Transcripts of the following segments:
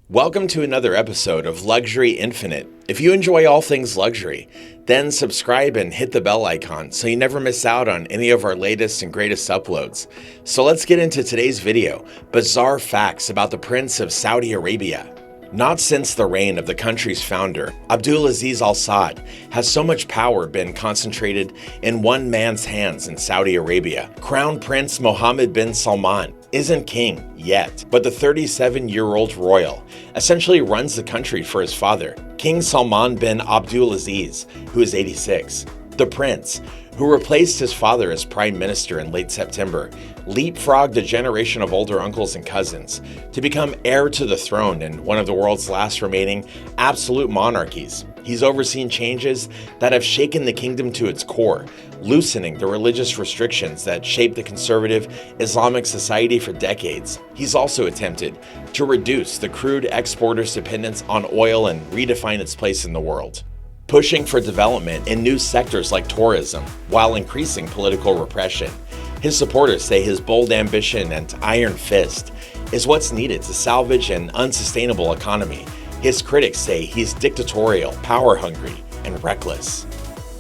Welcome to another episode of Luxury Infinite. If you enjoy all things luxury, then subscribe and hit the bell icon so you never miss out on any of our latest and greatest uploads. So let's get into today's video, bizarre facts about the Prince of Saudi Arabia. Not since the reign of the country's founder, Abdulaziz Al Saud, has so much power been concentrated in one man's hands in Saudi Arabia. Crown Prince Mohammed bin Salman isn't king yet, but the 37-year-old royal essentially runs the country for his father, King Salman bin Abdulaziz, who is 86. The prince, who replaced his father as prime minister in late September, leapfrogged a generation of older uncles and cousins to become heir to the throne in one of the world's last remaining absolute monarchies. He's overseen changes that have shaken the kingdom to its core, loosening the religious restrictions that shaped the conservative Islamic society for decades. He's also attempted to reduce the crude exporters' dependence on oil and redefine its place in the world, pushing for development in new sectors like tourism while increasing political repression. His supporters say his bold ambition and iron fist is what's needed to salvage an unsustainable economy. His critics say he's dictatorial, power-hungry, and reckless.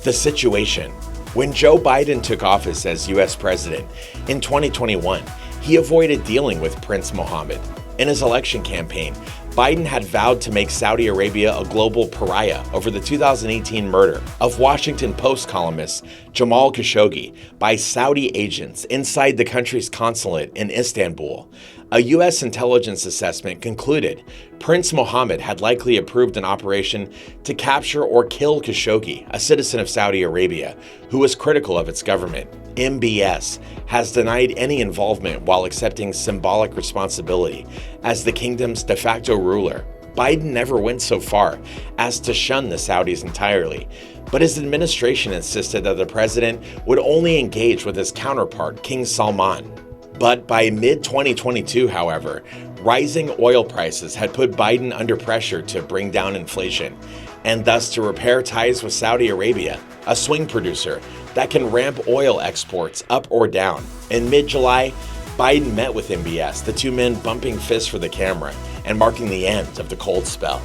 The situation. When Joe Biden took office as U.S. president in 2021, he avoided dealing with Prince Mohammed. In his election campaign, Biden had vowed to make Saudi Arabia a global pariah over the 2018 murder of Washington Post columnist Jamal Khashoggi by Saudi agents inside the country's consulate in Istanbul. A U.S. intelligence assessment concluded Prince Mohammed had likely approved an operation to capture or kill Khashoggi, a citizen of Saudi Arabia, who was critical of its government. MBS has denied any involvement while accepting symbolic responsibility as the kingdom's de facto ruler. Biden never went so far as to shun the Saudis entirely, but his administration insisted that the president would only engage with his counterpart, King Salman. But by mid-2022, however, rising oil prices had put Biden under pressure to bring down inflation, and thus to repair ties with Saudi Arabia, a swing producer that can ramp oil exports up or down. In mid-July, Biden met with MBS, the two men bumping fists for the camera and marking the end of the cold spell.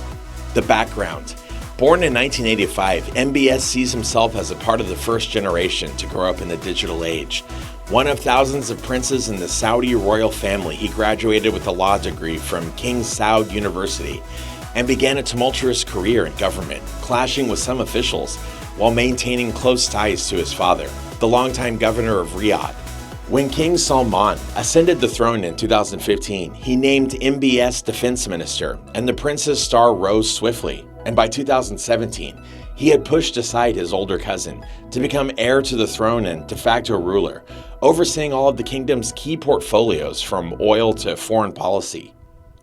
The background. Born in 1985, MBS sees himself as a part of the first generation to grow up in the digital age. One of thousands of princes in the Saudi royal family, he graduated with a law degree from King Saud University and began a tumultuous career in government, clashing with some officials while maintaining close ties to his father, the longtime governor of Riyadh. When King Salman ascended the throne in 2015, he named MBS defense minister, and the prince's star rose swiftly. And by 2017, he had pushed aside his older cousin to become heir to the throne and de facto ruler, overseeing all of the kingdom's key portfolios from oil to foreign policy.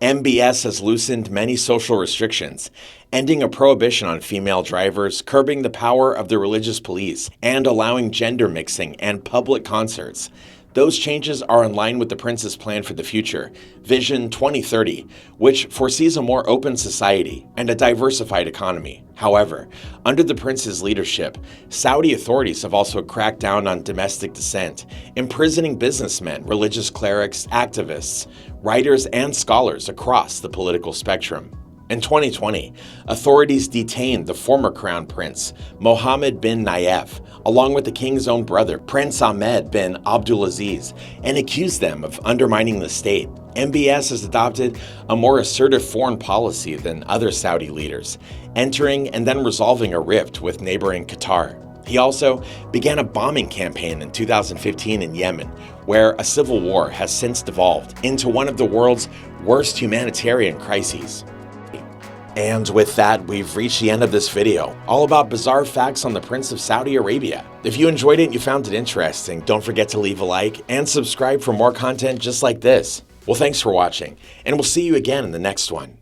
MBS has loosened many social restrictions, ending a prohibition on female drivers, curbing the power of the religious police, and allowing gender mixing and public concerts. Those changes are in line with the prince's plan for the future, Vision 2030, which foresees a more open society and a diversified economy. However, under the prince's leadership, Saudi authorities have also cracked down on domestic dissent, imprisoning businessmen, religious clerics, activists, writers, and scholars across the political spectrum. In 2020, authorities detained the former crown prince, Mohammed bin Nayef, along with the king's own brother, Prince Mohammed bin Abdulaziz, and accused them of undermining the state. MBS has adopted a more assertive foreign policy than other Saudi leaders, entering and then resolving a rift with neighboring Qatar. He also began a bombing campaign in 2015 in Yemen, where a civil war has since devolved into one of the world's worst humanitarian crises. And with that, we've reached the end of this video, all about bizarre facts on the Prince of Saudi Arabia. If you enjoyed it and you found it interesting, don't forget to leave a like and subscribe for more content just like this. Well, thanks for watching, and we'll see you again in the next one.